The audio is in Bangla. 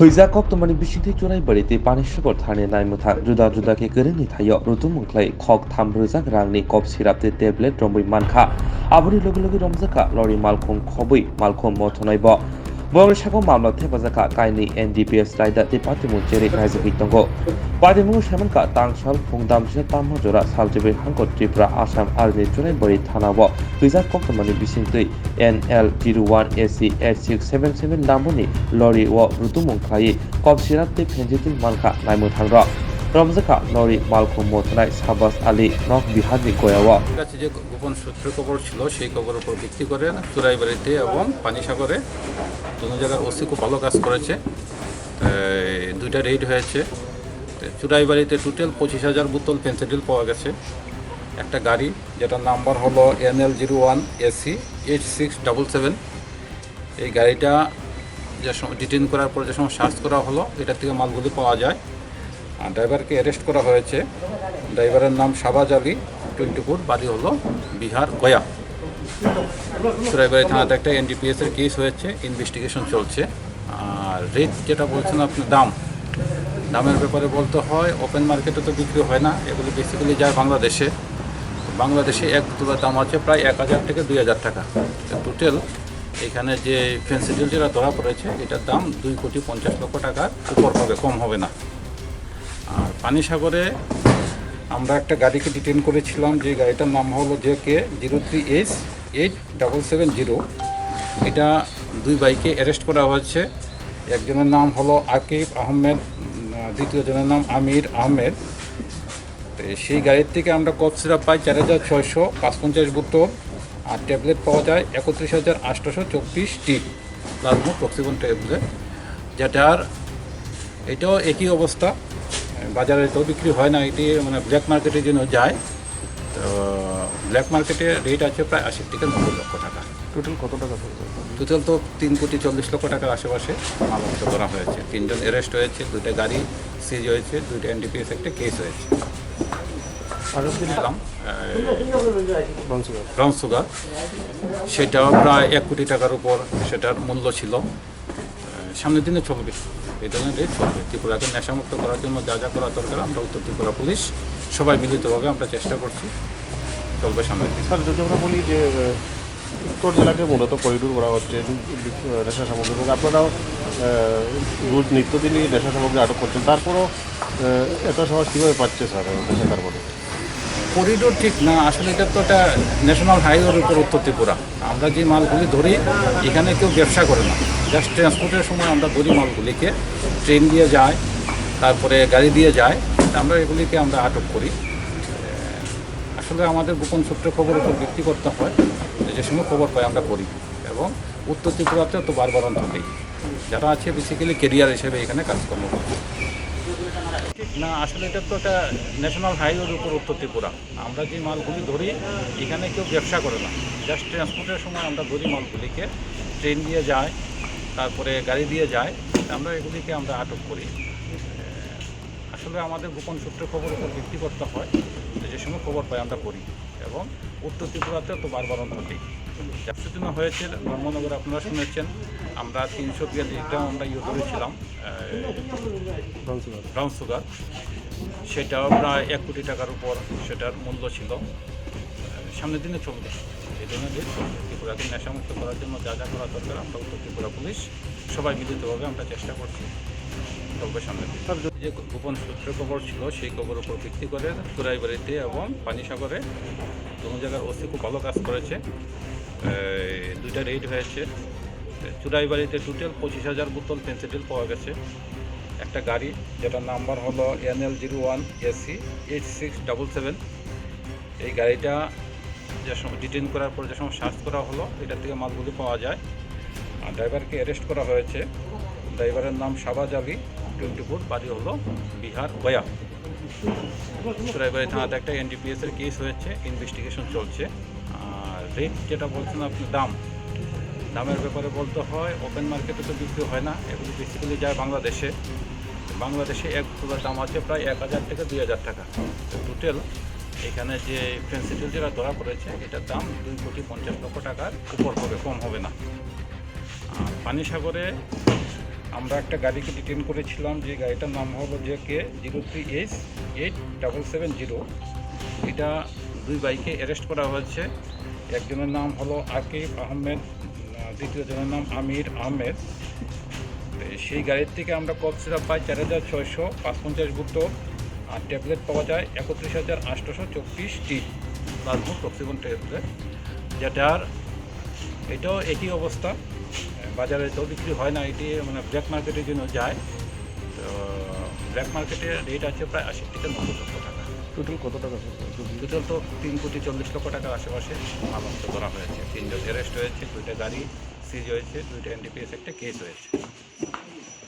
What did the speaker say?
Huizakok tomani bisingthi churai bariti panisagor thani naimutha juda-judake gurungni thayo rutumungklai khok thambrujak rangni kop sirapte tablet rombui mankha aboni logi romjaka lori malkhung khobui malkhung mothonaibo Bangladesh mamla thepajaka kaini NDPS raida department jeri raizaki tongo Padimu shamanka tangsal phungdamse tamhojora saljebe hangkot Tripura Assam arni churai bari thanabo Huizakok tomani bisingthi NL01AC 8677 lamboni lori wo rutumungklai kop sirapte phenjitil mankha naimuthangra রমজাকা লরি মালখুম মোথনাই সাবাস আলী নক বিহারনি গোয়াওয়া কাছে যে গোপন সূত্রে খবর ছিল সেই খবরের উপর ভিত্তি করে চুরাইবাড়িতে এবং পানিসাগরে দুটো জায়গার ওসি খুব ভালো কাজ করেছে। দুইটা রেড হয়েছে। চুরাইবাড়িতে টোটাল 25,000 বোতল ফেন্সিডিল পাওয়া গেছে। একটা গাড়ি যেটার নাম্বার হলো NL01AC 8677। এই গাড়িটা যে ডিটেইন করার পর যে সময় সার্চ করা হলো এটা থেকে মালগুলি পাওয়া যায়। ড্রাইভারকে অ্যারেস্ট করা হয়েছে। ড্রাইভারের নাম শাহবাজ আলী 24, বাড়ি হলো বিহার গয়া। চুরাইবাড়ি থানাতে একটা NDPS এর কেস হয়েছে, ইনভেস্টিগেশন চলছে। আর রেট যেটা বলছেন আপনি দামের ব্যাপারে বলতে হয় ওপেন মার্কেটে তো বিক্রি হয় না, এগুলি বেসিক্যালি যায় বাংলাদেশে এক বোতলের দাম আছে প্রায় 1,000 থেকে 2,000 টাকা। টোটাল এখানে যে ফেন্সিডিল যেটা ধরা পড়েছে এটার দাম 2,50,00,000 টাকার উপর হবে, কম হবে না। আর পানিসাগরে আমরা একটা গাড়িকে ডিটেইন করেছিলাম, যে গাড়িটার নাম হলো JK03H8770। এটা দুই বাইকে অ্যারেস্ট করা হয়েছে। একজনের নাম হলো আকিব আহমেদ, দ্বিতীয় জনের নাম আমির আহমেদ। সেই গাড়ির থেকে আমরা কফ সিরাপ পাই 4,655 বোতল, আর ট্যাবলেট পাওয়া যায় 31,824 টিপ প্লাজমো টক্সিকন ট্যাবলেট, যেটার এটাও একই অবস্থা, বাজারে তো বিক্রি হয় না, এটি মানে ব্ল্যাক মার্কেটের জন্য যায়। তো ব্ল্যাক মার্কেটে রেট আছে প্রায় 80 থেকে 90 লক্ষ টাকা। টোটাল কত টাকা টোটাল তো 3,40,00,000 টাকার আশেপাশে মাল করা হয়েছে। 3 জন অ্যারেস্ট হয়েছে, 2টা গাড়ি সিজ হয়েছে, 2টা NDPS একটা কেস হয়েছে। ব্রাউন সুগার সেটাও প্রায় 1 কোটি টাকার উপর সেটার মূল্য ছিল। সামনের দিনে চলবে, এই ধরনের রেট চলবে। ত্রিপুরাকে নেশামুক্ত করার জন্য যা যা করা দরকার আমরা উত্তর ত্রিপুরা পুলিশ সবাই মিলিতভাবে আমরা চেষ্টা করছি, চলবে সামনের দিন। স্যার, যদি আমরা বলি যে উত্তর জেলাকে মূলত করিডোর করা হচ্ছে নেশা সামগ্রী, এবং আপনারাও রোজ নিত্যদিনই নেশা সামগ্রী আটক করছেন, তারপরও এত সহজ কীভাবে পাচ্ছে স্যার নেশা? তারপরে করিডোর ঠিক না, আসলে এটা তো একটা ন্যাশনাল হাইওয়ের উপর উত্তর ত্রিপুরা। আমরা যে মালগুলি ধরি এখানে কেউ ব্যবসা করে না, জাস্ট ট্রান্সপোর্টের সময় আমরা ধরি মালগুলিকে, ট্রেন দিয়ে যায়, তারপরে গাড়ি দিয়ে যায়, আমরা এগুলিকে আমরা আটক করি। আসলে আমাদের গোপন সূত্রে খবরের উপর ভিত্তি করতে হয়, যে সময় খবর পাই আমরা করি। এবং উত্তর ত্রিপুরাতেও তো বারবার থাকেই, যারা আছে বেসিক্যালি কেরিয়ার হিসেবে এখানে কাজকর্ম করে। না, আসলে এটা তো একটা ন্যাশনাল হাইওয়ের উপর উত্তর ত্রিপুরা। আমরা যে মালগুলি ধরি এখানে কেউ ব্যবসা করে না, জাস্ট ট্রান্সপোর্টের সময় আমরা ধরি মালগুলিকে, ট্রেন দিয়ে যায়, তারপরে গাড়ি দিয়ে যায়, আমরা এগুলিকে আমরা আটক করি। আসলে আমাদের গোপন সূত্রে খবরের উপর ভিত্তি করতে হয়, যে সময় খবর পাই আমরা করি। এবং উত্তর ত্রিপুরাতেও তো বারবার থাকেই। কিছুদিন হয়েছে ধর্মনগরে আপনারা শুনেছেন, আমরা 342 গ্রাম আমরা ধরেছিলাম ব্রাউন সুগার, সেটাও প্রায় 1 কোটি টাকার উপর সেটার মূল্য ছিল। সামনের দিনে চলবে, এই জন্য ত্রিপুরাকে নেশামুক্ত করার জন্য যা যা করা দরকার আমরা উত্তর ত্রিপুরা পুলিশ সবাই মিলিতভাবে আমরা চেষ্টা করছি, চলবে সামনের দিন। যে গোপন সূত্রে খবর ছিল সেই খবরের উপর ভিত্তি করে চুরাইবাড়িতে এবং পানিসাগরে দুটো জায়গার ওসি খুব ভালো কাজ করেছে। দুইটা রেড হয়েছে। চুরাইবাড়িতে টোটাল 25,000 বোতল ফেন্সিডিল পাওয়া গেছে। একটা গাড়ি যেটার নাম্বার হলো NL01AC 8677। এই গাড়িটা যে সময় ডিটেইন করার পর যে সময় সার্চ করা হলো এটা থেকে মালগুলি পাওয়া যায়। আর ড্রাইভারকে অ্যারেস্ট করা হয়েছে। ড্রাইভারের নাম শাহবাজ আলী 24, বাড়ি হলো বিহার গয়া। চুরাইবাড়ি থানাতে একটা NDPS এর কেস হয়েছে, ইনভেস্টিগেশন চলছে। আর রেট যেটা বলছেন আপনি দামের ব্যাপারে বলতে হয় ওপেন মার্কেটে তো বিক্রি হয় না, এগুলি বেসিক্যালি যায় বাংলাদেশে এক বোতলের দাম আছে প্রায় 1,000 থেকে 2,000 টাকা। টোটাল এখানে যে ফেন্সিডিল যেটা ধরা পড়েছে এটার দাম 2,50,00,000 টাকার উপর হবে, কম হবে না। আর পানিসাগরে আমরা একটা গাড়িকে ডিটেন করেছিলাম, যে গাড়িটার নাম হলো JK03S8770। এটা দুই বাইকে অ্যারেস্ট করা হয়েছে। একজনের নাম হলো আকিব আহমেদ, দ্বিতীয় জনের নাম আমির আহমেদ। সেই গাড়ির থেকে আমরা কফ সিরাপ পাই 4655 বোতল, আর ট্যাবলেট পাওয়া যায় 31,824টি প্লাজমা টক্সিকন ট্যাবলেট, যেটার এটাও একই অবস্থা, বাজারে তো বিক্রি হয় না, এটি মানে ব্ল্যাক মার্কেটের জন্য যায়। তো ব্ল্যাক মার্কেটের রেট আছে প্রায় 80 থেকে 90 লক্ষ টাকা। টোটাল কত টাকা টোটাল তো 3,40 লক্ষ টাকার আশেপাশে মালামাল ধরা হয়েছে। 3 জন অ্যারেস্ট হয়েছে, 2টা গাড়ি সিজ হয়েছে, 2টা NDPS একটা কেস হয়েছে।